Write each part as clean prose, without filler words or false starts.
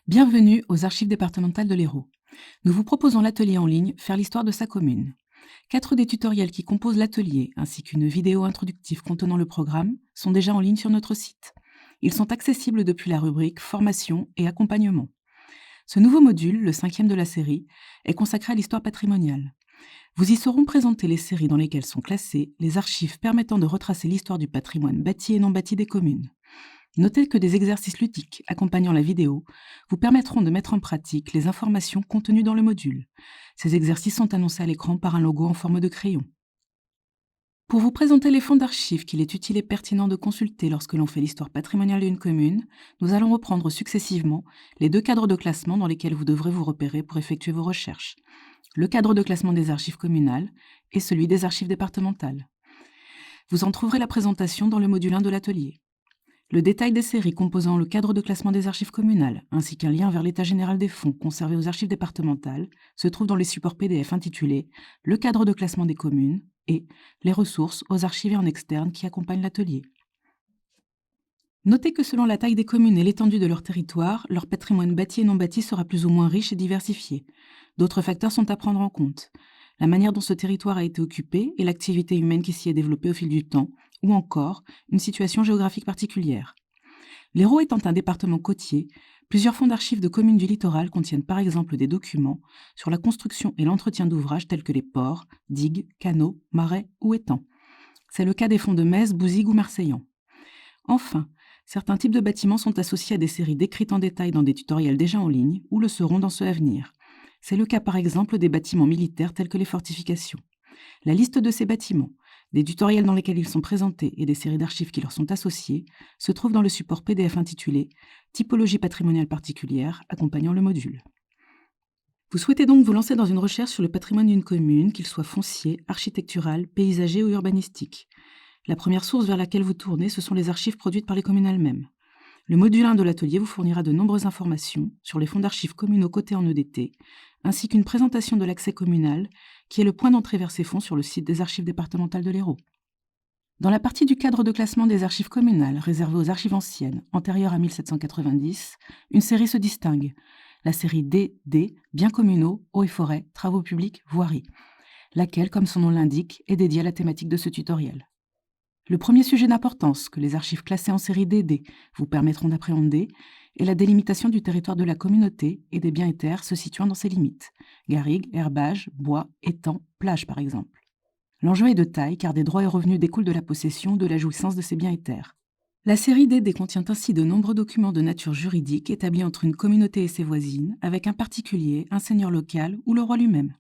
Bienvenue aux Archives départementales de l'Hérault. Nous vous proposons l'atelier en ligne Faire l'histoire de sa commune. 4 des tutoriels qui composent l'atelier, ainsi qu'une vidéo introductive contenant le programme, sont déjà en ligne sur notre site. Ils sont accessibles depuis la rubrique Formation et accompagnement. Ce nouveau module, le 5e de la série, est consacré à l'histoire patrimoniale. Vous y seront présentées les séries dans lesquelles sont classées les archives permettant de retracer l'histoire du patrimoine bâti et non bâti des communes. Notez que des exercices ludiques accompagnant la vidéo vous permettront de mettre en pratique les informations contenues dans le module. Ces exercices sont annoncés à l'écran par un logo en forme de crayon. Pour vous présenter les fonds d'archives qu'il est utile et pertinent de consulter lorsque l'on fait l'histoire patrimoniale d'une commune, nous allons reprendre successivement les 2 cadres de classement dans lesquels vous devrez vous repérer pour effectuer vos recherches. Le cadre de classement des archives communales et celui des archives départementales. Vous en trouverez la présentation dans le module 1 de l'atelier. Le détail des séries composant le cadre de classement des archives communales, ainsi qu'un lien vers l'état général des fonds conservés aux archives départementales, se trouve dans les supports PDF intitulés « Le cadre de classement des communes » et « Les ressources aux archivés en externe qui accompagnent l'atelier ». Notez que selon la taille des communes et l'étendue de leur territoire, leur patrimoine bâti et non bâti sera plus ou moins riche et diversifié. D'autres facteurs sont à prendre en compte. La manière dont ce territoire a été occupé et l'activité humaine qui s'y est développée au fil du temps, ou encore une situation géographique particulière. L'Hérault étant un département côtier, plusieurs fonds d'archives de communes du littoral contiennent par exemple des documents sur la construction et l'entretien d'ouvrages tels que les ports, digues, canaux, marais ou étangs. C'est le cas des fonds de Metz, Bouzigues ou Marseillan. Enfin, certains types de bâtiments sont associés à des séries décrites en détail dans des tutoriels déjà en ligne ou le seront dans ceux à venir. C'est le cas par exemple des bâtiments militaires tels que les fortifications. La liste de ces bâtiments, des tutoriels dans lesquels ils sont présentés et des séries d'archives qui leur sont associées se trouve dans le support PDF intitulé « Typologie patrimoniale particulière accompagnant le module ». Vous souhaitez donc vous lancer dans une recherche sur le patrimoine d'une commune, qu'il soit foncier, architectural, paysager ou urbanistique. La première source vers laquelle vous tournez, ce sont les archives produites par les communes elles-mêmes. Le module 1 de l'atelier vous fournira de nombreuses informations sur les fonds d'archives communaux cotés en EDT, ainsi qu'une présentation de l'accès communal, qui est le point d'entrée vers ces fonds sur le site des archives départementales de l'Hérault. Dans la partie du cadre de classement des archives communales, réservée aux archives anciennes, antérieures à 1790, une série se distingue. La série DD, biens communaux, eaux et forêts, travaux publics, voiries, laquelle, comme son nom l'indique, est dédiée à la thématique de ce tutoriel. Le premier sujet d'importance que les archives classées en série DD vous permettront d'appréhender est la délimitation du territoire de la communauté et des biens et terres se situant dans ses limites. Garrigues, herbages, bois, étangs, plages par exemple. L'enjeu est de taille car des droits et revenus découlent de la possession ou de la jouissance de ces biens et terres. La série DD contient ainsi de nombreux documents de nature juridique établis entre une communauté et ses voisines, avec un particulier, un seigneur local ou le roi lui-même.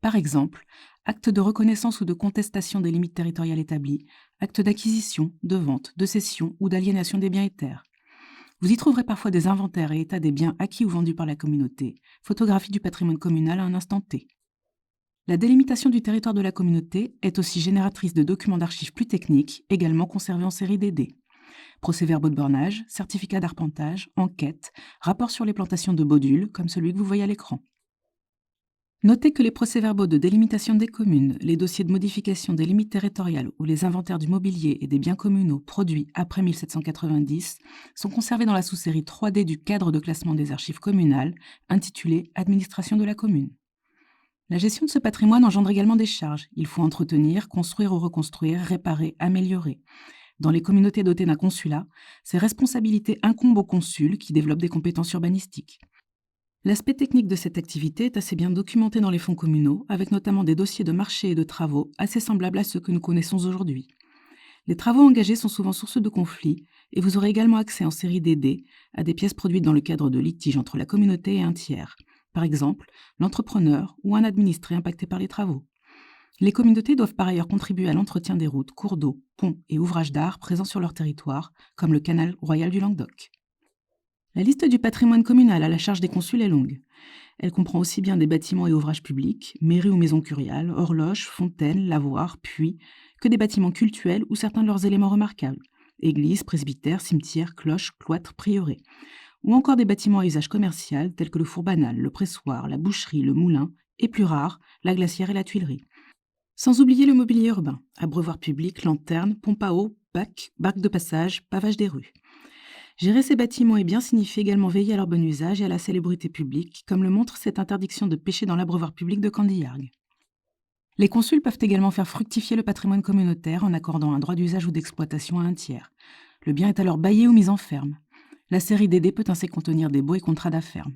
Par exemple, acte de reconnaissance ou de contestation des limites territoriales établies, acte d'acquisition, de vente, de cession ou d'aliénation des biens et terres. Vous y trouverez parfois des inventaires et états des biens acquis ou vendus par la communauté, photographie du patrimoine communal à un instant T. La délimitation du territoire de la communauté est aussi génératrice de documents d'archives plus techniques, également conservés en série DD. Procès-verbaux de bornage, certificats d'arpentage, enquêtes, rapports sur les plantations de baudules, comme celui que vous voyez à l'écran. Notez que les procès-verbaux de délimitation des communes, les dossiers de modification des limites territoriales ou les inventaires du mobilier et des biens communaux produits après 1790 sont conservés dans la sous-série 3D du cadre de classement des archives communales, intitulée « Administration de la commune ». La gestion de ce patrimoine engendre également des charges. Il faut entretenir, construire ou reconstruire, réparer, améliorer. Dans les communautés dotées d'un consulat, ces responsabilités incombent au consul qui développe des compétences urbanistiques. L'aspect technique de cette activité est assez bien documenté dans les fonds communaux, avec notamment des dossiers de marché et de travaux assez semblables à ceux que nous connaissons aujourd'hui. Les travaux engagés sont souvent source de conflits, et vous aurez également accès en série DD à des pièces produites dans le cadre de litiges entre la communauté et un tiers, par exemple l'entrepreneur ou un administré impacté par les travaux. Les communautés doivent par ailleurs contribuer à l'entretien des routes, cours d'eau, ponts et ouvrages d'art présents sur leur territoire, comme le canal royal du Languedoc. La liste du patrimoine communal à la charge des consuls est longue. Elle comprend aussi bien des bâtiments et ouvrages publics, mairies ou maisons curiales, horloges, fontaines, lavoirs, puits, que des bâtiments cultuels ou certains de leurs éléments remarquables, églises, presbytères, cimetières, cloches, cloîtres, prieurés, ou encore des bâtiments à usage commercial tels que le four banal, le pressoir, la boucherie, le moulin, et plus rare, la glacière et la tuilerie. Sans oublier le mobilier urbain, abreuvoirs publics, lanternes, pompes à eau, bacs, barques de passage, pavage des rues. Gérer ces bâtiments et biens signifie également veiller à leur bon usage et à la salubrité publique, comme le montre cette interdiction de pêcher dans l'abreuvoir public de Candiargues. Les consuls peuvent également faire fructifier le patrimoine communautaire en accordant un droit d'usage ou d'exploitation à un tiers. Le bien est alors baillé ou mis en ferme. La série DD peut ainsi contenir des baux et contrats d'afferme.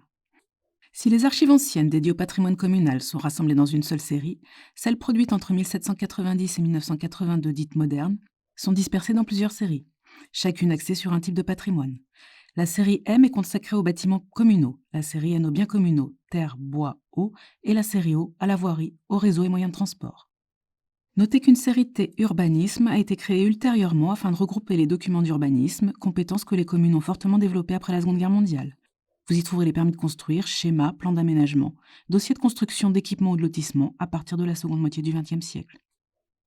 Si les archives anciennes dédiées au patrimoine communal sont rassemblées dans une seule série, celles produites entre 1790 et 1982 dites modernes sont dispersées dans plusieurs séries, chacune axée sur un type de patrimoine. La série M est consacrée aux bâtiments communaux, la série N aux biens communaux, terre, bois, eau, et la série O à la voirie, aux réseaux et moyens de transport. Notez qu'une série T urbanisme a été créée ultérieurement afin de regrouper les documents d'urbanisme, compétences que les communes ont fortement développées après la Seconde Guerre mondiale. Vous y trouverez les permis de construire, schémas, plans d'aménagement, dossiers de construction d'équipements ou de lotissements à partir de la seconde moitié du XXe siècle.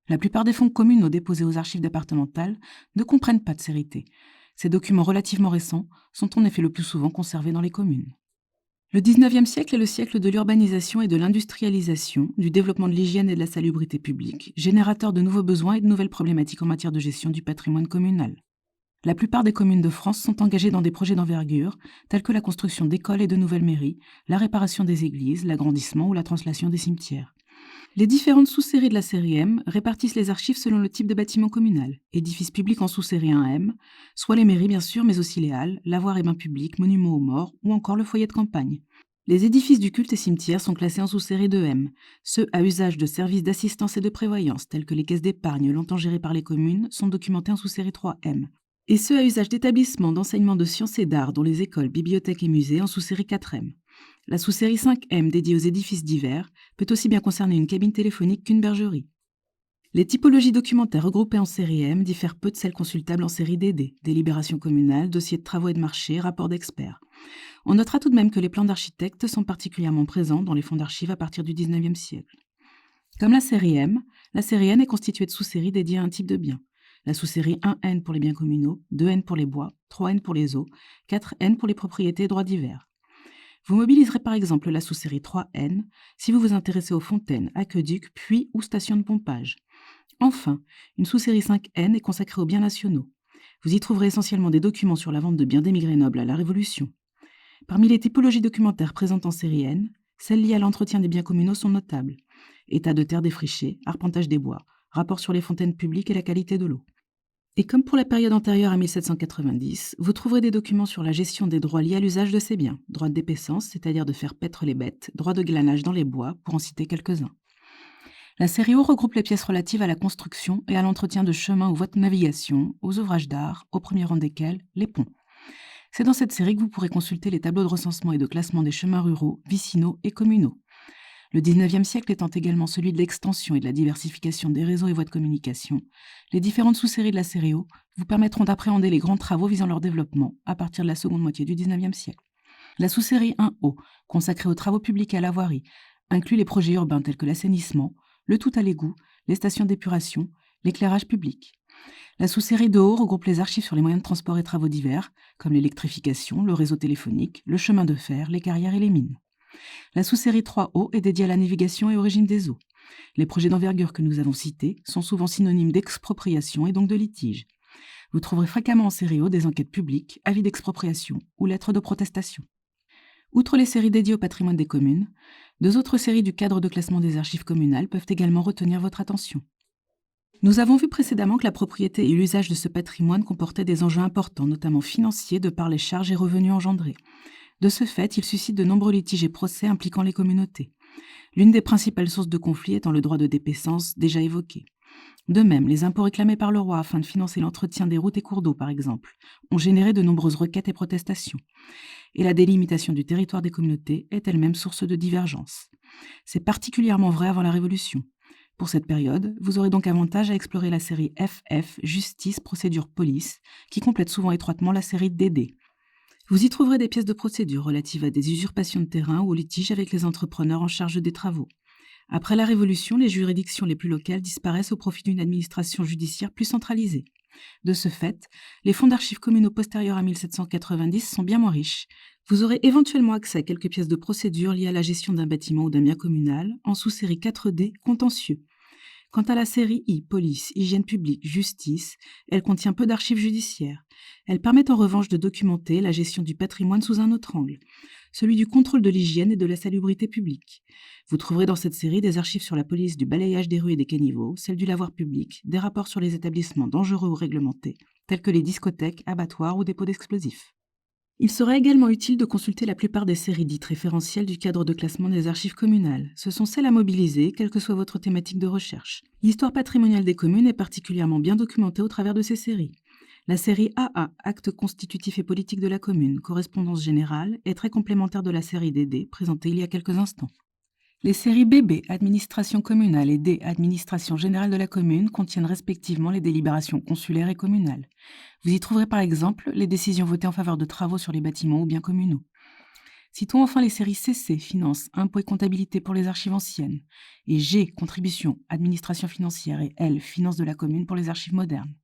La plupart des fonds communaux déposés aux archives départementales ne comprennent pas de série T. Ces documents relativement récents sont en effet le plus souvent conservés dans les communes. Le XIXe siècle est le siècle de l'urbanisation et de l'industrialisation, du développement de l'hygiène et de la salubrité publique, générateur de nouveaux besoins et de nouvelles problématiques en matière de gestion du patrimoine communal. La plupart des communes de France sont engagées dans des projets d'envergure, tels que la construction d'écoles et de nouvelles mairies, la réparation des églises, l'agrandissement ou la translation des cimetières. Les différentes sous-séries de la série M répartissent les archives selon le type de bâtiment communal. Édifices publics en sous-série 1M, soit les mairies bien sûr, mais aussi les halles, lavoirs et bains publics, monuments aux morts ou encore le foyer de campagne. Les édifices du culte et cimetières sont classés en sous-série 2M. Ceux à usage de services d'assistance et de prévoyance, tels que les caisses d'épargne longtemps gérées par les communes, sont documentés en sous-série 3M. Et ceux à usage d'établissements d'enseignement de sciences et d'art, dont les écoles, bibliothèques et musées, en sous-série 4M. La sous-série 5M, dédiée aux édifices divers, peut aussi bien concerner une cabine téléphonique qu'une bergerie. Les typologies documentaires regroupées en série M diffèrent peu de celles consultables en série DD, délibérations communales, dossiers de travaux et de marché, rapports d'experts. On notera tout de même que les plans d'architectes sont particulièrement présents dans les fonds d'archives à partir du XIXe siècle. Comme la série M, la série N est constituée de sous-séries dédiées à un type de bien. La sous-série 1N pour les biens communaux, 2N pour les bois, 3N pour les eaux, 4N pour les propriétés et droits divers. Vous mobiliserez par exemple la sous-série 3N si vous vous intéressez aux fontaines, aqueducs, puits ou stations de pompage. Enfin, une sous-série 5N est consacrée aux biens nationaux. Vous y trouverez essentiellement des documents sur la vente de biens d'émigrés nobles à la Révolution. Parmi les typologies documentaires présentes en série N, celles liées à l'entretien des biens communaux sont notables. État de terre défrichée, arpentage des bois, rapport sur les fontaines publiques et la qualité de l'eau. Et comme pour la période antérieure à 1790, vous trouverez des documents sur la gestion des droits liés à l'usage de ces biens, droit de dépaissance, c'est-à-dire de faire paître les bêtes, droit de glanage dans les bois, pour en citer quelques-uns. La série O regroupe les pièces relatives à la construction et à l'entretien de chemins ou voies de navigation, aux ouvrages d'art, au premier rang desquels les ponts. C'est dans cette série que vous pourrez consulter les tableaux de recensement et de classement des chemins ruraux, vicinaux et communaux. Le XIXe siècle étant également celui de l'extension et de la diversification des réseaux et voies de communication, les différentes sous-séries de la série O vous permettront d'appréhender les grands travaux visant leur développement à partir de la seconde moitié du XIXe siècle. La sous-série 1O, consacrée aux travaux publics et à la voirie, inclut les projets urbains tels que l'assainissement, le tout à l'égout, les stations d'épuration, l'éclairage public. La sous-série 2O regroupe les archives sur les moyens de transport et travaux divers, comme l'électrification, le réseau téléphonique, le chemin de fer, les carrières et les mines. La sous-série 3O est dédiée à la navigation et au régime des eaux. Les projets d'envergure que nous avons cités sont souvent synonymes d'expropriation et donc de litige. Vous trouverez fréquemment en série O des enquêtes publiques, avis d'expropriation ou lettres de protestation. Outre les séries dédiées au patrimoine des communes, deux autres séries du cadre de classement des archives communales peuvent également retenir votre attention. Nous avons vu précédemment que la propriété et l'usage de ce patrimoine comportaient des enjeux importants, notamment financiers, de par les charges et revenus engendrés. De ce fait, il suscite de nombreux litiges et procès impliquant les communautés. L'une des principales sources de conflit étant le droit de dépaissance déjà évoqué. De même, les impôts réclamés par le roi afin de financer l'entretien des routes et cours d'eau, par exemple, ont généré de nombreuses requêtes et protestations. Et la délimitation du territoire des communautés est elle-même source de divergences. C'est particulièrement vrai avant la Révolution. Pour cette période, vous aurez donc avantage à explorer la série FF, Justice, Procédure, Police, qui complète souvent étroitement la série DD. Vous y trouverez des pièces de procédure relatives à des usurpations de terrain ou aux litiges avec les entrepreneurs en charge des travaux. Après la Révolution, les juridictions les plus locales disparaissent au profit d'une administration judiciaire plus centralisée. De ce fait, les fonds d'archives communaux postérieurs à 1790 sont bien moins riches. Vous aurez éventuellement accès à quelques pièces de procédure liées à la gestion d'un bâtiment ou d'un bien communal, en sous-série 4D contentieux. Quant à la série I, police, hygiène publique, justice, elle contient peu d'archives judiciaires. Elles permettent en revanche de documenter la gestion du patrimoine sous un autre angle, celui du contrôle de l'hygiène et de la salubrité publique. Vous trouverez dans cette série des archives sur la police du balayage des rues et des caniveaux, celle du lavoir public, des rapports sur les établissements dangereux ou réglementés, tels que les discothèques, abattoirs ou dépôts d'explosifs. Il serait également utile de consulter la plupart des séries dites référentielles du cadre de classement des archives communales. Ce sont celles à mobiliser, quelle que soit votre thématique de recherche. L'histoire patrimoniale des communes est particulièrement bien documentée au travers de ces séries. La série AA, Actes constitutifs et politiques de la commune, correspondance générale, est très complémentaire de la série DD, présentée il y a quelques instants. Les séries BB, Administration communale, et D, Administration générale de la commune, contiennent respectivement les délibérations consulaires et communales. Vous y trouverez par exemple les décisions votées en faveur de travaux sur les bâtiments ou biens communaux. Citons enfin les séries CC, Finances, Impôts et comptabilité pour les archives anciennes, et G, Contribution, Administration financière, et L, Finances de la commune pour les archives modernes.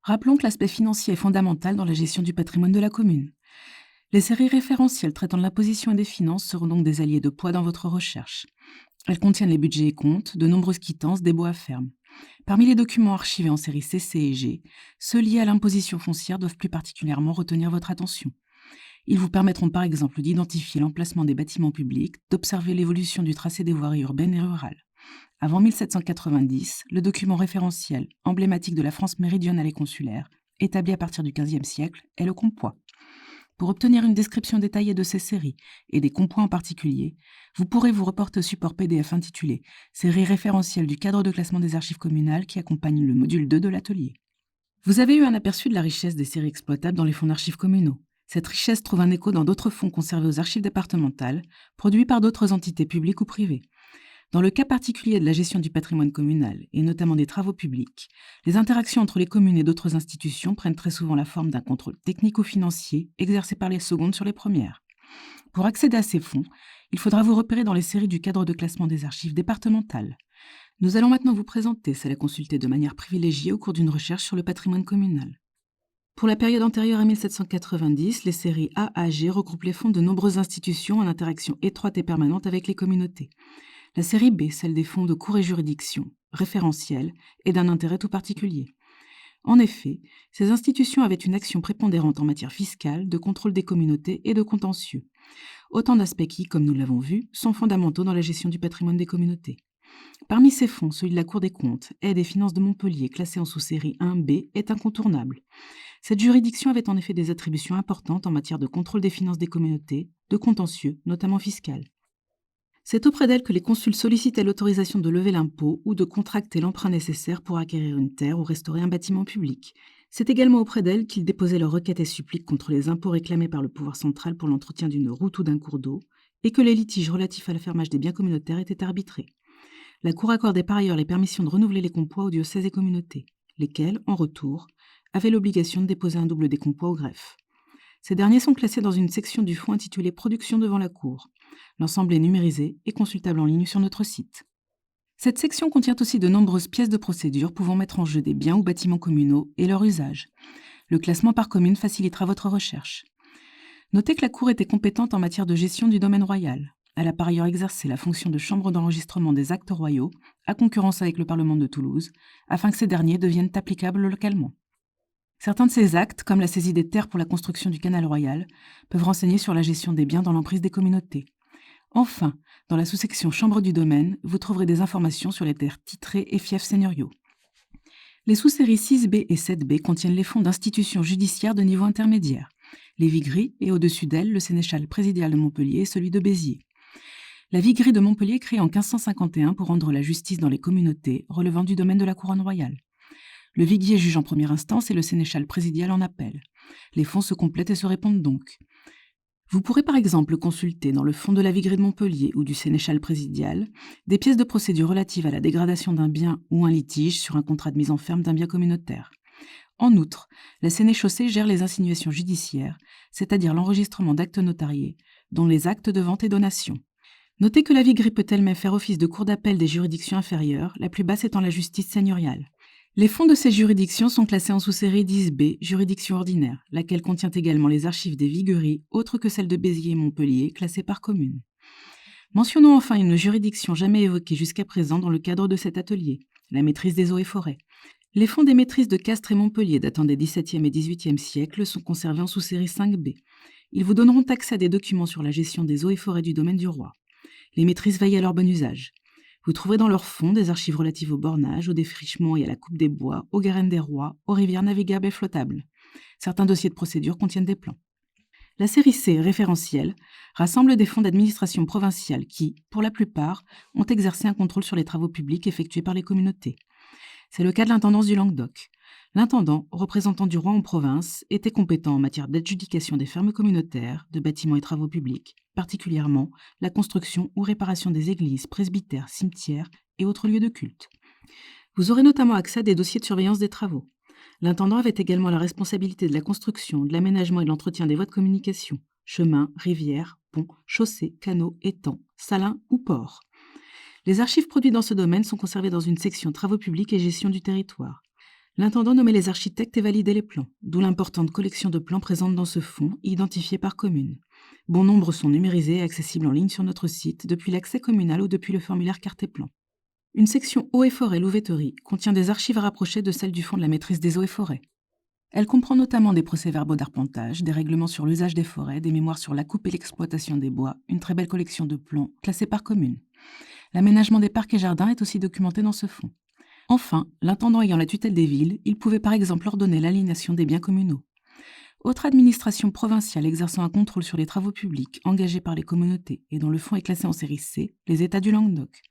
Rappelons que l'aspect financier est fondamental dans la gestion du patrimoine de la commune. Les séries référentielles traitant de l'imposition et des finances seront donc des alliés de poids dans votre recherche. Elles contiennent les budgets et comptes, de nombreuses quittances, des baux à ferme. Parmi les documents archivés en séries CC et G, ceux liés à l'imposition foncière doivent plus particulièrement retenir votre attention. Ils vous permettront par exemple d'identifier l'emplacement des bâtiments publics, d'observer l'évolution du tracé des voiries urbaines et rurales. Avant 1790, le document référentiel, emblématique de la France méridionale et consulaire, établi à partir du XVe siècle, est le compois. Pour obtenir une description détaillée de ces séries, et des compois en particulier, vous pourrez vous reporter au support PDF intitulé « Séries référentielles du cadre de classement des archives communales » qui accompagne le module 2 de l'atelier. Vous avez eu un aperçu de la richesse des séries exploitables dans les fonds d'archives communaux. Cette richesse trouve un écho dans d'autres fonds conservés aux archives départementales, produits par d'autres entités publiques ou privées. Dans le cas particulier de la gestion du patrimoine communal, et notamment des travaux publics, les interactions entre les communes et d'autres institutions prennent très souvent la forme d'un contrôle technico-financier exercé par les secondes sur les premières. Pour accéder à ces fonds, il faudra vous repérer dans les séries du cadre de classement des archives départementales. Nous allons maintenant vous présenter celles à consulter de manière privilégiée au cours d'une recherche sur le patrimoine communal. Pour la période antérieure à 1790, les séries AAG regroupent les fonds de nombreuses institutions en interaction étroite et permanente avec les communautés. La série B, celle des fonds de cour et juridiction, référentiels, est d'un intérêt tout particulier. En effet, ces institutions avaient une action prépondérante en matière fiscale, de contrôle des communautés et de contentieux. Autant d'aspects qui, comme nous l'avons vu, sont fondamentaux dans la gestion du patrimoine des communautés. Parmi ces fonds, celui de la Cour des comptes, Aide et Finances de Montpellier, classé en sous-série 1B, est incontournable. Cette juridiction avait en effet des attributions importantes en matière de contrôle des finances des communautés, de contentieux, notamment fiscal. C'est auprès d'elle que les consuls sollicitaient l'autorisation de lever l'impôt ou de contracter l'emprunt nécessaire pour acquérir une terre ou restaurer un bâtiment public. C'est également auprès d'elle qu'ils déposaient leurs requêtes et suppliques contre les impôts réclamés par le pouvoir central pour l'entretien d'une route ou d'un cours d'eau, et que les litiges relatifs à l'affermage des biens communautaires étaient arbitrés. La Cour accordait par ailleurs les permissions de renouveler les compois aux diocèses et communautés, lesquels, en retour, avaient l'obligation de déposer un double des compois au greffe. Ces derniers sont classés dans une section du fonds intitulée « Production devant la Cour ». L'ensemble est numérisé et consultable en ligne sur notre site. Cette section contient aussi de nombreuses pièces de procédure pouvant mettre en jeu des biens ou bâtiments communaux et leur usage. Le classement par commune facilitera votre recherche. Notez que la Cour était compétente en matière de gestion du domaine royal. Elle a par ailleurs exercé la fonction de chambre d'enregistrement des actes royaux, à concurrence avec le Parlement de Toulouse, afin que ces derniers deviennent applicables localement. Certains de ces actes, comme la saisie des terres pour la construction du canal royal, peuvent renseigner sur la gestion des biens dans l'emprise des communautés. Enfin, dans la sous-section Chambre du domaine, vous trouverez des informations sur les terres titrées et fiefs seigneuriaux. Les sous-séries 6B et 7B contiennent les fonds d'institutions judiciaires de niveau intermédiaire, les vigueries et au-dessus d'elles le sénéchal présidial de Montpellier et celui de Béziers. La viguerie de Montpellier est créée en 1551 pour rendre la justice dans les communautés relevant du domaine de la couronne royale. Le viguier juge en première instance et le sénéchal présidial en appel. Les fonds se complètent et se répondent donc. Vous pourrez par exemple consulter dans le fonds de la viguerie de Montpellier ou du sénéchal présidial des pièces de procédure relatives à la dégradation d'un bien ou un litige sur un contrat de mise en ferme d'un bien communautaire. En outre, la sénéchaussée gère les insinuations judiciaires, c'est-à-dire l'enregistrement d'actes notariés, dont les actes de vente et donation. Notez que la viguerie peut elle-même faire office de cour d'appel des juridictions inférieures, la plus basse étant la justice seigneuriale. Les fonds de ces juridictions sont classés en sous-série 10B, juridiction ordinaire, laquelle contient également les archives des vigueries, autres que celles de Béziers et Montpellier, classées par commune. Mentionnons enfin une juridiction jamais évoquée jusqu'à présent dans le cadre de cet atelier, La maîtrise des eaux et forêts. Les fonds des maîtrises de Castres et Montpellier datant des XVIIe et XVIIIe siècles sont conservés en sous-série 5B. Ils vous donneront accès à des documents sur la gestion des eaux et forêts du domaine du roi. Les maîtrises veillent à leur bon usage. Vous trouverez dans leurs fonds des archives relatives au bornage, au défrichement et à la coupe des bois, aux garènes des rois, aux rivières navigables et flottables. Certains dossiers de procédure contiennent des plans. La série C, référentiel, rassemble des fonds d'administration provinciale qui, pour la plupart, ont exercé un contrôle sur les travaux publics effectués par les communautés. C'est le cas de l'intendance du Languedoc. L'intendant, représentant du roi en province, était compétent en matière d'adjudication des fermes communautaires, de bâtiments et travaux publics, particulièrement la construction ou réparation des églises, presbytères, cimetières et autres lieux de culte. Vous aurez notamment accès à des dossiers de surveillance des travaux. L'intendant avait également la responsabilité de la construction, de l'aménagement et de l'entretien des voies de communication, chemins, rivières, ponts, chaussées, canaux, étangs, salins ou ports. Les archives produites dans ce domaine sont conservées dans une section travaux publics et gestion du territoire. L'intendant nommait les architectes et validait les plans, d'où l'importante collection de plans présente dans ce fonds, identifiés par commune. Bon nombre sont numérisés et accessibles en ligne sur notre site, depuis l'accès communal ou depuis le formulaire carte et plan. Une section eaux et forêts louveterie contient des archives à rapprocher de celles du fonds de la maîtrise des eaux et forêts. Elle comprend notamment des procès-verbaux d'arpentage, des règlements sur l'usage des forêts, des mémoires sur la coupe et l'exploitation des bois, une très belle collection de plans classés par commune. L'aménagement des parcs et jardins est aussi documenté dans ce fonds. Enfin, l'intendant ayant la tutelle des villes, il pouvait par exemple ordonner l'aliénation des biens communaux. Autre administration provinciale exerçant un contrôle sur les travaux publics engagés par les communautés et dont le fonds est classé en série C, les États du Languedoc.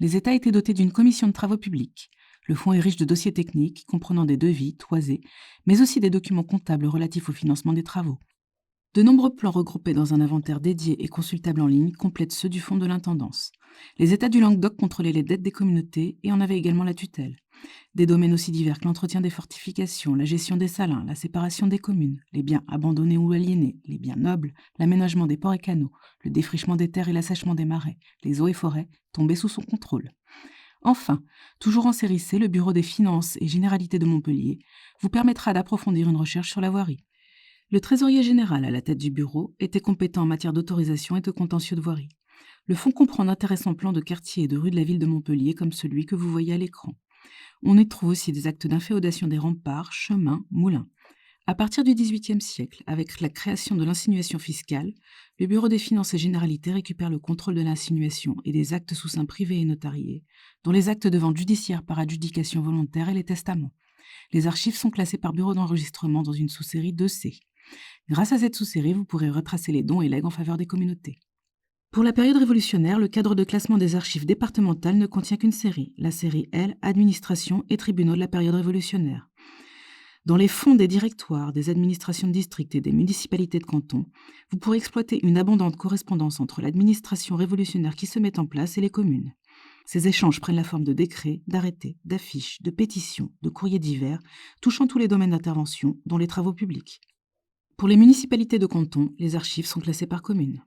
Les États étaient dotés d'une commission de travaux publics. Le fonds est riche de dossiers techniques comprenant des devis, toisés, mais aussi des documents comptables relatifs au financement des travaux. De nombreux plans regroupés dans un inventaire dédié et consultable en ligne complètent ceux du fonds de l'intendance. Les États du Languedoc contrôlaient les dettes des communautés et en avaient également la tutelle. Des domaines aussi divers que l'entretien des fortifications, la gestion des salins, la séparation des communes, les biens abandonnés ou aliénés, les biens nobles, l'aménagement des ports et canaux, le défrichement des terres et l'assèchement des marais, les eaux et forêts, tombaient sous son contrôle. Enfin, toujours en série C, le Bureau des finances et généralités de Montpellier vous permettra d'approfondir une recherche sur la voirie. Le trésorier général à la tête du bureau était compétent en matière d'autorisation et de contentieux de voirie. Le fonds comprend d'intéressants plans de quartiers et de rues de la ville de Montpellier comme celui que vous voyez à l'écran. On y trouve aussi des actes d'inféodation des remparts, chemins, moulins. À partir du XVIIIe siècle, avec la création de l'insinuation fiscale, le Bureau des finances et généralités récupère le contrôle de l'insinuation et des actes sous seing privé et notariés, dont les actes de vente judiciaire par adjudication volontaire et les testaments. Les archives sont classées par bureau d'enregistrement dans une sous-série 2C. Grâce à cette sous-série, vous pourrez retracer les dons et legs en faveur des communautés. Pour la période révolutionnaire, le cadre de classement des archives départementales ne contient qu'une série, la série L, Administration et tribunaux de la période révolutionnaire. Dans les fonds des directoires, des administrations de district et des municipalités de canton, vous pourrez exploiter une abondante correspondance entre l'administration révolutionnaire qui se met en place et les communes. Ces échanges prennent la forme de décrets, d'arrêtés, d'affiches, de pétitions, de courriers divers, touchant tous les domaines d'intervention, dont les travaux publics. Pour les municipalités de canton, les archives sont classées par commune.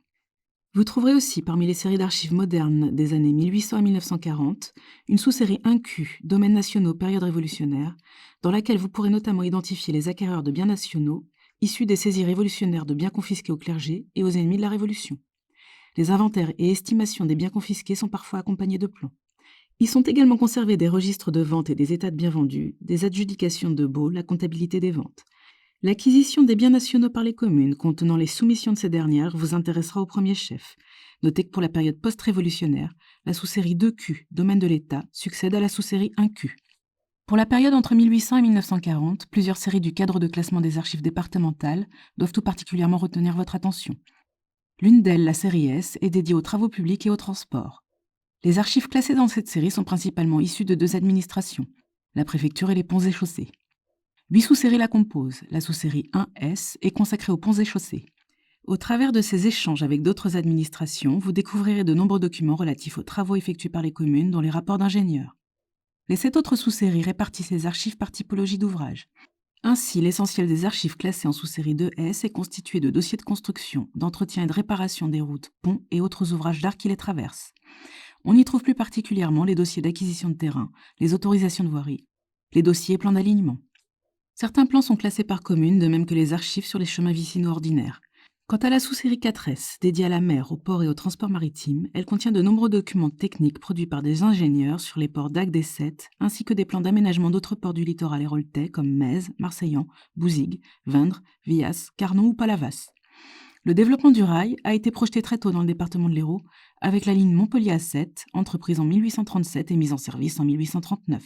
Vous trouverez aussi, parmi les séries d'archives modernes des années 1800 à 1940, une sous-série 1Q, Domaines nationaux, période révolutionnaire, dans laquelle vous pourrez notamment identifier les acquéreurs de biens nationaux, issus des saisies révolutionnaires de biens confisqués au clergé et aux ennemis de la Révolution. Les inventaires et estimations des biens confisqués sont parfois accompagnés de plans. Y sont également conservés des registres de vente et des états de biens vendus, des adjudications de baux, la comptabilité des ventes. L'acquisition des biens nationaux par les communes contenant les soumissions de ces dernières vous intéressera au premier chef. Notez que pour la période post-révolutionnaire, la sous-série 2Q, domaine de l'État, succède à la sous-série 1Q. Pour la période entre 1800 et 1940, plusieurs séries du cadre de classement des archives départementales doivent tout particulièrement retenir votre attention. L'une d'elles, la série S, est dédiée aux travaux publics et aux transports. Les archives classées dans cette série sont principalement issues de deux administrations, la préfecture et les ponts et chaussées. 8 sous-séries la composent. La sous-série 1S est consacrée aux ponts et chaussées. Au travers de ces échanges avec d'autres administrations, vous découvrirez de nombreux documents relatifs aux travaux effectués par les communes, dont les rapports d'ingénieurs. Les 7 autres sous-séries répartissent les archives par typologie d'ouvrage. Ainsi, l'essentiel des archives classées en sous-série 2S est constitué de dossiers de construction, d'entretien et de réparation des routes, ponts et autres ouvrages d'art qui les traversent. On y trouve plus particulièrement les dossiers d'acquisition de terrain, les autorisations de voirie, les dossiers et plans d'alignement. Certains plans sont classés par commune, de même que les archives sur les chemins vicinaux ordinaires. Quant à la sous-série 4S, dédiée à la mer, au port et au transport maritime, elle contient de nombreux documents techniques produits par des ingénieurs sur les ports d'Agde et Sète, ainsi que des plans d'aménagement d'autres ports du littoral héroltais comme Metz, Marseillan, Bouzigues, Vindres, Villas, Carnon ou Palavas. Le développement du rail a été projeté très tôt dans le département de l'Hérault, avec la ligne Montpellier à Sète, entreprise en 1837 et mise en service en 1839.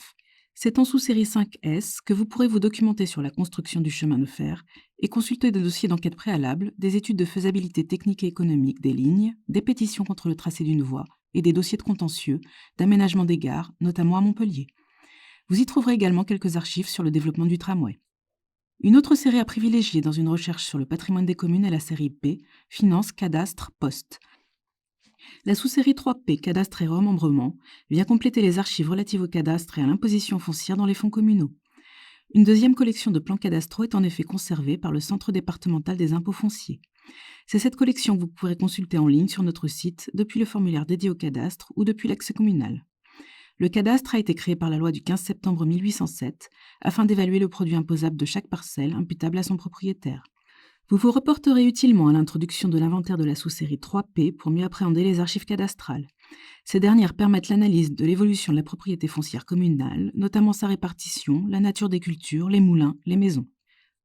C'est en sous-série 5S que vous pourrez vous documenter sur la construction du chemin de fer et consulter des dossiers d'enquête préalable, des études de faisabilité technique et économique des lignes, des pétitions contre le tracé d'une voie et des dossiers de contentieux, d'aménagement des gares, notamment à Montpellier. Vous y trouverez également quelques archives sur le développement du tramway. Une autre série à privilégier dans une recherche sur le patrimoine des communes est la série P, Finance, Cadastre, Poste. La sous-série 3P, Cadastre et remembrement, vient compléter les archives relatives au cadastre et à l'imposition foncière dans les fonds communaux. Une deuxième collection de plans cadastraux est en effet conservée par le Centre départemental des impôts fonciers. C'est cette collection que vous pourrez consulter en ligne sur notre site depuis le formulaire dédié au cadastre ou depuis l'accès communal. Le cadastre a été créé par la loi du 15 septembre 1807 afin d'évaluer le produit imposable de chaque parcelle imputable à son propriétaire. Vous vous reporterez utilement à l'introduction de l'inventaire de la sous-série 3P pour mieux appréhender les archives cadastrales. Ces dernières permettent l'analyse de l'évolution de la propriété foncière communale, notamment sa répartition, la nature des cultures, les moulins, les maisons.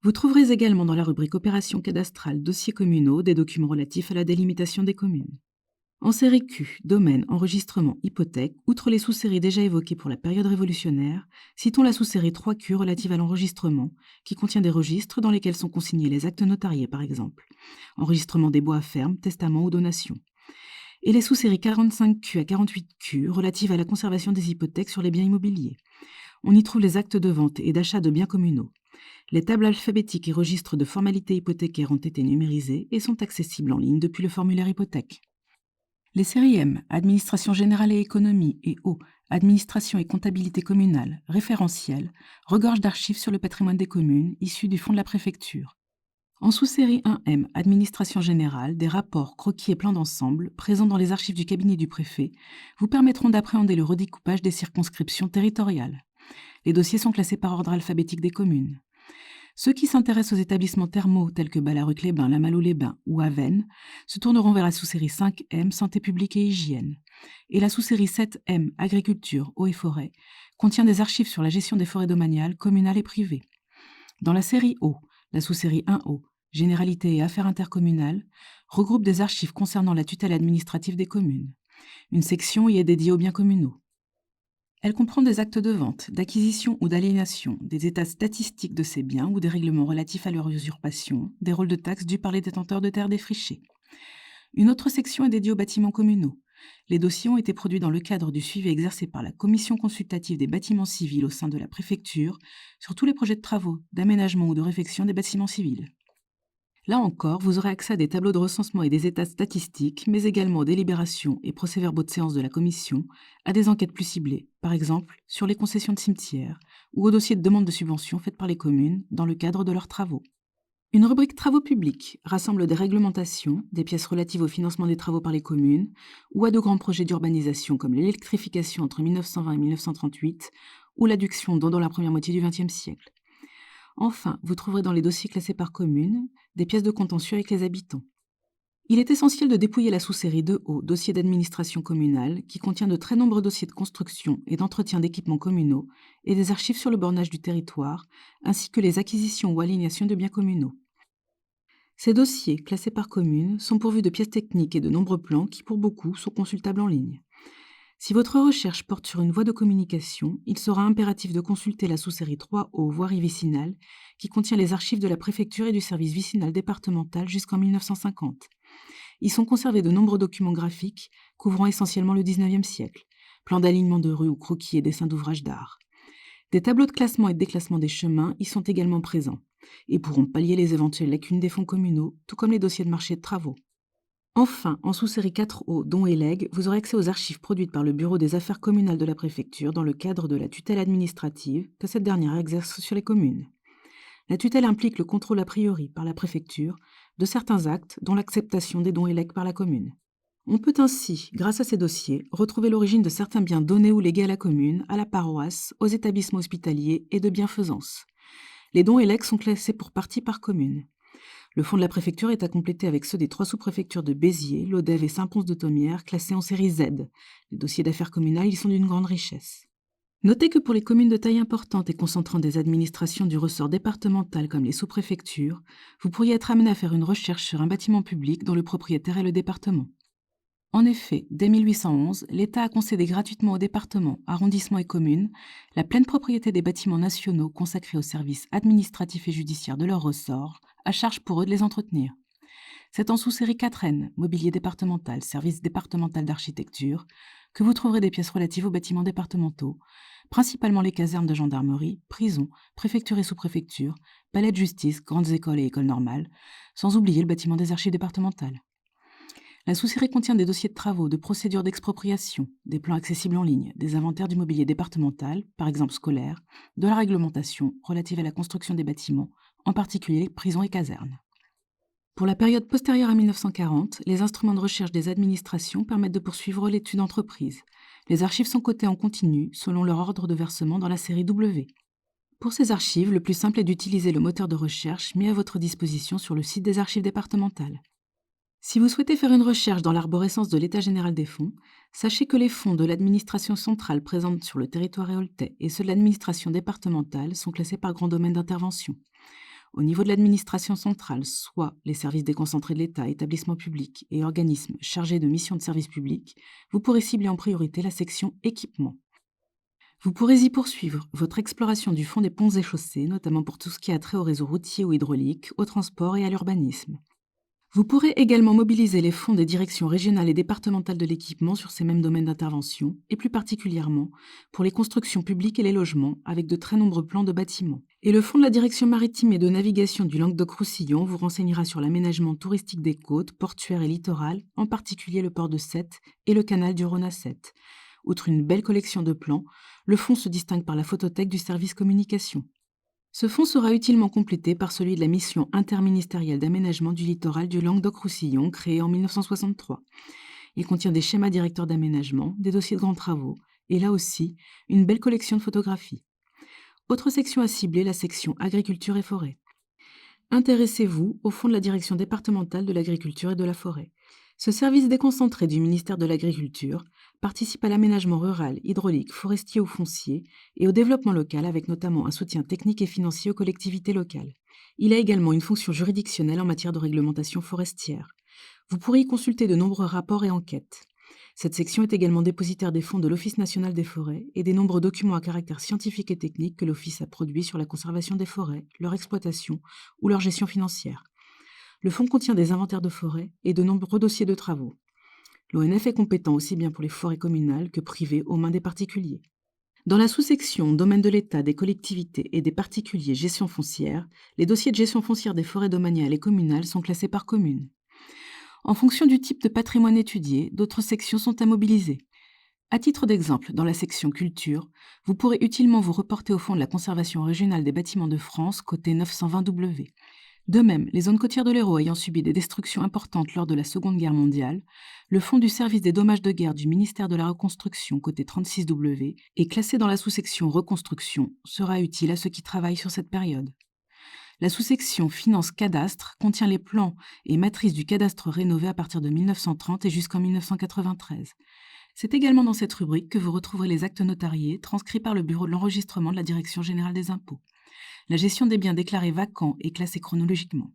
Vous trouverez également dans la rubrique Opérations cadastrales, dossiers communaux, des documents relatifs à la délimitation des communes. En série Q, domaine, enregistrement, hypothèque, outre les sous-séries déjà évoquées pour la période révolutionnaire, citons la sous-série 3Q relative à l'enregistrement, qui contient des registres dans lesquels sont consignés les actes notariés par exemple, enregistrement des baux à ferme, testament ou donation. Et les sous-séries 45Q à 48Q relatives à la conservation des hypothèques sur les biens immobiliers. On y trouve les actes de vente et d'achat de biens communaux. Les tables alphabétiques et registres de formalités hypothécaires ont été numérisés et sont accessibles en ligne depuis le formulaire hypothèque. Les séries M, Administration générale et économie, et O, Administration et comptabilité communale, référentiel, regorgent d'archives sur le patrimoine des communes issues du fonds de la préfecture. En sous-série 1M, Administration générale, des rapports, croquis et plans d'ensemble, présents dans les archives du cabinet du préfet, vous permettront d'appréhender le redécoupage des circonscriptions territoriales. Les dossiers sont classés par ordre alphabétique des communes. Ceux qui s'intéressent aux établissements thermaux tels que Ballaruc-les-Bains, Lamalou-les-Bains ou Avesnes se tourneront vers la sous-série 5M, Santé publique et hygiène. Et la sous-série 7M, Agriculture, eau et forêt, contient des archives sur la gestion des forêts domaniales, communales et privées. Dans la série O, la sous-série 1O, Généralité et affaires intercommunales, regroupe des archives concernant la tutelle administrative des communes. Une section y est dédiée aux biens communaux. Elle comprend des actes de vente, d'acquisition ou d'aliénation, des états statistiques de ces biens ou des règlements relatifs à leur usurpation, des rôles de taxes dus par les détenteurs de terres défrichées. Une autre section est dédiée aux bâtiments communaux. Les dossiers ont été produits dans le cadre du suivi exercé par la Commission consultative des bâtiments civils au sein de la préfecture sur tous les projets de travaux, d'aménagement ou de réfection des bâtiments civils. Là encore, vous aurez accès à des tableaux de recensement et des états statistiques, mais également aux délibérations et procès-verbaux de séance de la commission, à des enquêtes plus ciblées, par exemple sur les concessions de cimetières ou aux dossiers de demande de subventions faites par les communes dans le cadre de leurs travaux. Une rubrique travaux publics rassemble des réglementations, des pièces relatives au financement des travaux par les communes ou à de grands projets d'urbanisation comme l'électrification entre 1920 et 1938 ou l'adduction d'eau dans la première moitié du XXe siècle. Enfin, vous trouverez dans les dossiers classés par commune des pièces de contentieux avec les habitants. Il est essentiel de dépouiller la sous-série 2O, dossier d'administration communale, qui contient de très nombreux dossiers de construction et d'entretien d'équipements communaux et des archives sur le bornage du territoire, ainsi que les acquisitions ou alignations de biens communaux. Ces dossiers, classés par commune, sont pourvus de pièces techniques et de nombreux plans qui, pour beaucoup, sont consultables en ligne. Si votre recherche porte sur une voie de communication, il sera impératif de consulter la sous-série 3O, voirie vicinale, qui contient les archives de la préfecture et du service vicinal départemental jusqu'en 1950. Y sont conservés de nombreux documents graphiques couvrant essentiellement le XIXe siècle, plans d'alignement de rues ou croquis et dessins d'ouvrages d'art. Des tableaux de classement et de déclassement des chemins y sont également présents et pourront pallier les éventuelles lacunes des fonds communaux, tout comme les dossiers de marché de travaux. Enfin, en sous-série 4O, dons et legs, vous aurez accès aux archives produites par le Bureau des affaires communales de la préfecture dans le cadre de la tutelle administrative que cette dernière exerce sur les communes. La tutelle implique le contrôle a priori par la préfecture de certains actes, dont l'acceptation des dons et legs par la commune. On peut ainsi, grâce à ces dossiers, retrouver l'origine de certains biens donnés ou légués à la commune, à la paroisse, aux établissements hospitaliers et de bienfaisance. Les dons et legs sont classés pour partie par commune. Le fonds de la préfecture est à compléter avec ceux des 3 sous-préfectures de Béziers, Lodève et Saint-Pons-de-Thomières, classés en série Z. Les dossiers d'affaires communales y sont d'une grande richesse. Notez que pour les communes de taille importante et concentrant des administrations du ressort départemental comme les sous-préfectures, vous pourriez être amené à faire une recherche sur un bâtiment public dont le propriétaire est le département. En effet, dès 1811, l'État a concédé gratuitement aux départements, arrondissements et communes la pleine propriété des bâtiments nationaux consacrés aux services administratifs et judiciaires de leur ressort, à charge pour eux de les entretenir. C'est en sous-série 4N, Mobilier départemental, Service départemental d'architecture, que vous trouverez des pièces relatives aux bâtiments départementaux, principalement les casernes de gendarmerie, prisons, préfectures et sous-préfectures, palais de justice, grandes écoles et écoles normales, sans oublier le bâtiment des archives départementales. La sous-série contient des dossiers de travaux, de procédures d'expropriation, des plans accessibles en ligne, des inventaires du mobilier départemental, par exemple scolaire, de la réglementation relative à la construction des bâtiments, en particulier prisons et casernes. Pour la période postérieure à 1940, les instruments de recherche des administrations permettent de poursuivre l'étude d'entreprise. Les archives sont cotées en continu selon leur ordre de versement dans la série W. Pour ces archives, le plus simple est d'utiliser le moteur de recherche mis à votre disposition sur le site des archives départementales. Si vous souhaitez faire une recherche dans l'arborescence de l'État général des fonds, sachez que les fonds de l'administration centrale présente sur le territoire éoltais et ceux de l'administration départementale sont classés par grand domaine d'intervention. Au niveau de l'administration centrale, soit les services déconcentrés de l'État, établissements publics et organismes chargés de missions de service public, vous pourrez cibler en priorité la section équipement. Vous pourrez y poursuivre votre exploration du fonds des ponts et chaussées, notamment pour tout ce qui a trait au réseau routier ou hydraulique, au transport et à l'urbanisme. Vous pourrez également mobiliser les fonds des directions régionales et départementales de l'équipement sur ces mêmes domaines d'intervention, et plus particulièrement pour les constructions publiques et les logements, avec de très nombreux plans de bâtiments. Et le fonds de la direction maritime et de navigation du Languedoc-Roussillon vous renseignera sur l'aménagement touristique des côtes, portuaires et littorales, en particulier le port de Sète et le canal du Rhône à Sète. Outre une belle collection de plans, le fonds se distingue par la photothèque du service communication. Ce fonds sera utilement complété par celui de la mission interministérielle d'aménagement du littoral du Languedoc-Roussillon, créée en 1963. Il contient des schémas directeurs d'aménagement, des dossiers de grands travaux, et là aussi, une belle collection de photographies. Autre section à cibler, la section agriculture et forêt. Intéressez-vous au fonds de la direction départementale de l'agriculture et de la forêt. Ce service déconcentré du ministère de l'Agriculture participe à l'aménagement rural, hydraulique, forestier ou foncier et au développement local avec notamment un soutien technique et financier aux collectivités locales. Il a également une fonction juridictionnelle en matière de réglementation forestière. Vous pourrez y consulter de nombreux rapports et enquêtes. Cette section est également dépositaire des fonds de l'Office national des forêts et des nombreux documents à caractère scientifique et technique que l'Office a produits sur la conservation des forêts, leur exploitation ou leur gestion financière. Le fonds contient des inventaires de forêts et de nombreux dossiers de travaux. L'ONF est compétent aussi bien pour les forêts communales que privées aux mains des particuliers. Dans la sous-section Domaine de l'État, des collectivités et des particuliers gestion foncière, les dossiers de gestion foncière des forêts domaniales et communales sont classés par commune. En fonction du type de patrimoine étudié, d'autres sections sont à mobiliser. À titre d'exemple, dans la section Culture, vous pourrez utilement vous reporter au fonds de la conservation régionale des bâtiments de France, côté 920W. De même, les zones côtières de l'Hérault ayant subi des destructions importantes lors de la Seconde Guerre mondiale, le fonds du service des dommages de guerre du ministère de la Reconstruction, côté 36W, et classé dans la sous-section Reconstruction, sera utile à ceux qui travaillent sur cette période. La sous-section Finance Cadastre contient les plans et matrices du cadastre rénové à partir de 1930 et jusqu'en 1993. C'est également dans cette rubrique que vous retrouverez les actes notariés transcrits par le Bureau de l'enregistrement de la Direction générale des impôts. La gestion des biens déclarés vacants est classée chronologiquement.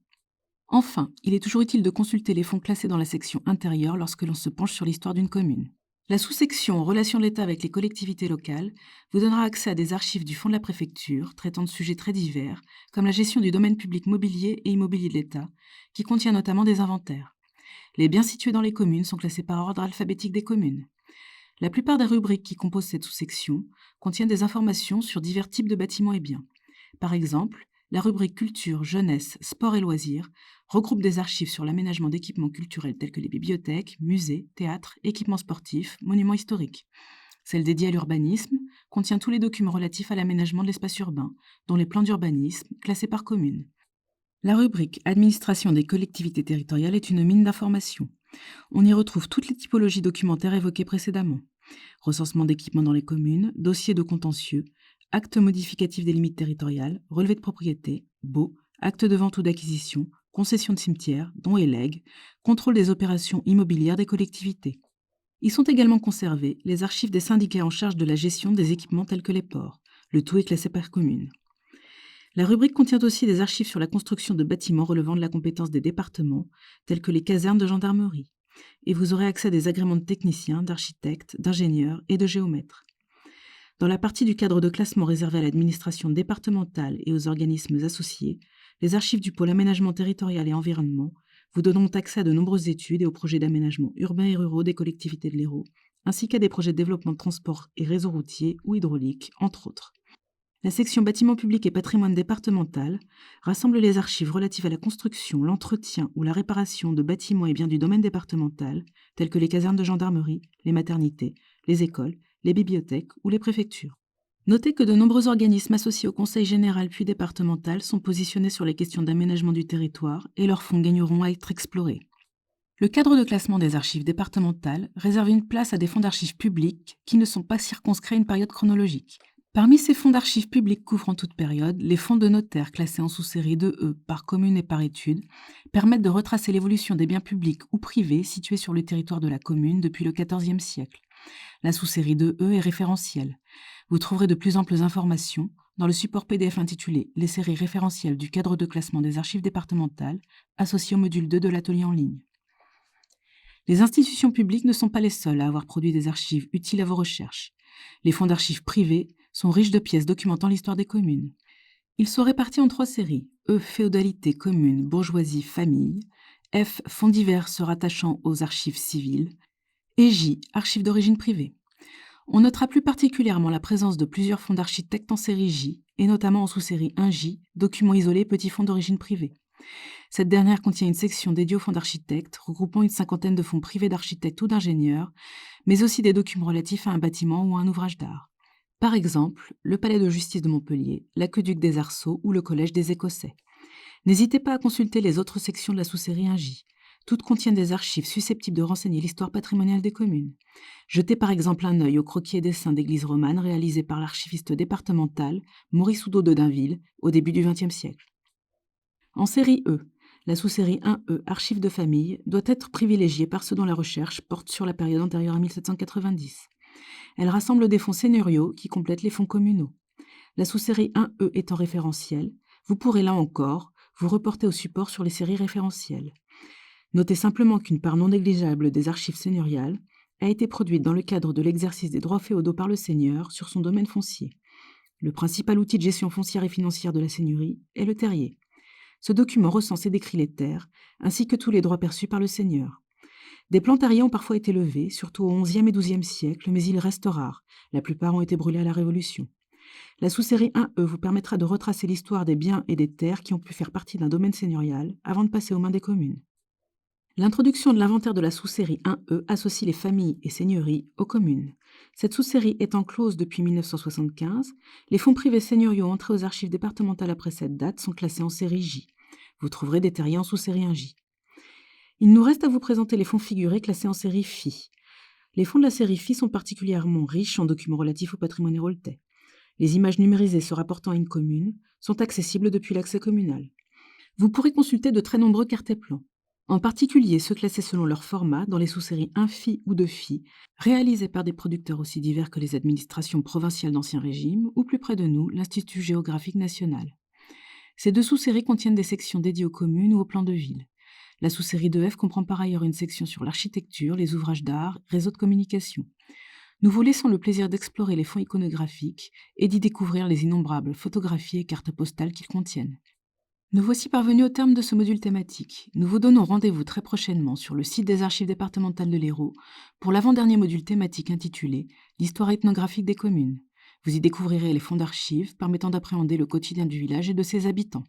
Enfin, il est toujours utile de consulter les fonds classés dans la section intérieure lorsque l'on se penche sur l'histoire d'une commune. La sous-section Relations de l'État avec les collectivités locales vous donnera accès à des archives du fonds de la préfecture traitant de sujets très divers, comme la gestion du domaine public mobilier et immobilier de l'État, qui contient notamment des inventaires. Les biens situés dans les communes sont classés par ordre alphabétique des communes. La plupart des rubriques qui composent cette sous-section contiennent des informations sur divers types de bâtiments et biens. Par exemple, la rubrique Culture, Jeunesse, Sport et Loisirs regroupe des archives sur l'aménagement d'équipements culturels tels que les bibliothèques, musées, théâtres, équipements sportifs, monuments historiques. Celle dédiée à l'urbanisme contient tous les documents relatifs à l'aménagement de l'espace urbain, dont les plans d'urbanisme, classés par commune. La rubrique Administration des collectivités territoriales est une mine d'informations. On y retrouve toutes les typologies documentaires évoquées précédemment. Recensement d'équipements dans les communes, dossiers de contentieux, actes modificatifs des limites territoriales, relevés de propriété, baux, actes de vente ou d'acquisition, concession de cimetières, dons et legs, contrôle des opérations immobilières des collectivités. Y sont également conservés les archives des syndicats en charge de la gestion des équipements tels que les ports. Le tout est classé par commune. La rubrique contient aussi des archives sur la construction de bâtiments relevant de la compétence des départements, tels que les casernes de gendarmerie. Et vous aurez accès à des agréments de techniciens, d'architectes, d'ingénieurs et de géomètres. Dans la partie du cadre de classement réservée à l'administration départementale et aux organismes associés, les archives du pôle aménagement territorial et environnement vous donnent accès à de nombreuses études et aux projets d'aménagement urbain et ruraux des collectivités de l'Hérault, ainsi qu'à des projets de développement de transport et réseaux routiers ou hydrauliques, entre autres. La section bâtiments publics et patrimoine départemental rassemble les archives relatives à la construction, l'entretien ou la réparation de bâtiments et biens du domaine départemental, tels que les casernes de gendarmerie, les maternités, les écoles, les bibliothèques ou les préfectures. Notez que de nombreux organismes associés au Conseil général puis départemental sont positionnés sur les questions d'aménagement du territoire et leurs fonds gagneront à être explorés. Le cadre de classement des archives départementales réserve une place à des fonds d'archives publics qui ne sont pas circonscrits à une période chronologique. Parmi ces fonds d'archives publiques couvrant toute période, les fonds de notaire classés en sous-série 2E par commune et par étude permettent de retracer l'évolution des biens publics ou privés situés sur le territoire de la commune depuis le XIVe siècle. La sous-série 2E est référentielle. Vous trouverez de plus amples informations dans le support PDF intitulé « Les séries référentielles du cadre de classement des archives départementales » associé au module 2 de l'atelier en ligne. Les institutions publiques ne sont pas les seules à avoir produit des archives utiles à vos recherches. Les fonds d'archives privés sont riches de pièces documentant l'histoire des communes. Ils sont répartis en 3 séries. E. Féodalité, commune, bourgeoisie, famille. F. Fonds divers se rattachant aux archives civiles. Et J. Archives d'origine privée. On notera plus particulièrement la présence de plusieurs fonds d'architectes en série J, et notamment en sous-série 1J, documents isolés petits fonds d'origine privée. Cette dernière contient une section dédiée aux fonds d'architectes, regroupant une 50aine de fonds privés d'architectes ou d'ingénieurs, mais aussi des documents relatifs à un bâtiment ou à un ouvrage d'art. Par exemple, le Palais de justice de Montpellier, l'Aqueduc des Arceaux ou le Collège des Écossais. N'hésitez pas à consulter les autres sections de la sous-série 1J. Toutes contiennent des archives susceptibles de renseigner l'histoire patrimoniale des communes. Jetez par exemple un œil au croquis et dessin d'églises romanes réalisé par l'archiviste départemental Maurice Oudot de Dainville au début du XXe siècle. En série E, la sous-série 1E, archives de famille, doit être privilégiée par ceux dont la recherche porte sur la période antérieure à 1790. Elle rassemble des fonds seigneuriaux qui complètent les fonds communaux. La sous-série 1E étant référentielle, vous pourrez là encore vous reporter au support sur les séries référentielles. Notez simplement qu'une part non négligeable des archives seigneuriales a été produite dans le cadre de l'exercice des droits féodaux par le seigneur sur son domaine foncier. Le principal outil de gestion foncière et financière de la seigneurie est le terrier. Ce document recense et décrit les terres, ainsi que tous les droits perçus par le seigneur. Des plans terriers ont parfois été levés, surtout au XIe et XIIe siècle, mais ils restent rares. La plupart ont été brûlés à la Révolution. La sous-série 1E vous permettra de retracer l'histoire des biens et des terres qui ont pu faire partie d'un domaine seigneurial avant de passer aux mains des communes. L'introduction de l'inventaire de la sous-série 1E associe les familles et seigneuries aux communes. Cette sous-série étant close depuis 1975, les fonds privés seigneuriaux entrés aux archives départementales après cette date sont classés en série J. Vous trouverez des terriers en sous-série 1J. Il nous reste à vous présenter les fonds figurés classés en série Phi. Les fonds de la série Phi sont particulièrement riches en documents relatifs au patrimoine héroltais. Les images numérisées se rapportant à une commune sont accessibles depuis l'accès communal. Vous pourrez consulter de très nombreux cartets plans, en particulier ceux classés selon leur format dans les sous-séries 1Phi ou 2Phi, réalisés par des producteurs aussi divers que les administrations provinciales d'Ancien Régime ou plus près de nous, l'Institut géographique national. Ces 2 sous-séries contiennent des sections dédiées aux communes ou aux plans de ville. La sous-série 2F comprend par ailleurs une section sur l'architecture, les ouvrages d'art, réseaux de communication. Nous vous laissons le plaisir d'explorer les fonds iconographiques et d'y découvrir les innombrables photographies et cartes postales qu'ils contiennent. Nous voici parvenus au terme de ce module thématique. Nous vous donnons rendez-vous très prochainement sur le site des archives départementales de l'Hérault pour l'avant-dernier module thématique intitulé « L'histoire ethnographique des communes ». Vous y découvrirez les fonds d'archives permettant d'appréhender le quotidien du village et de ses habitants.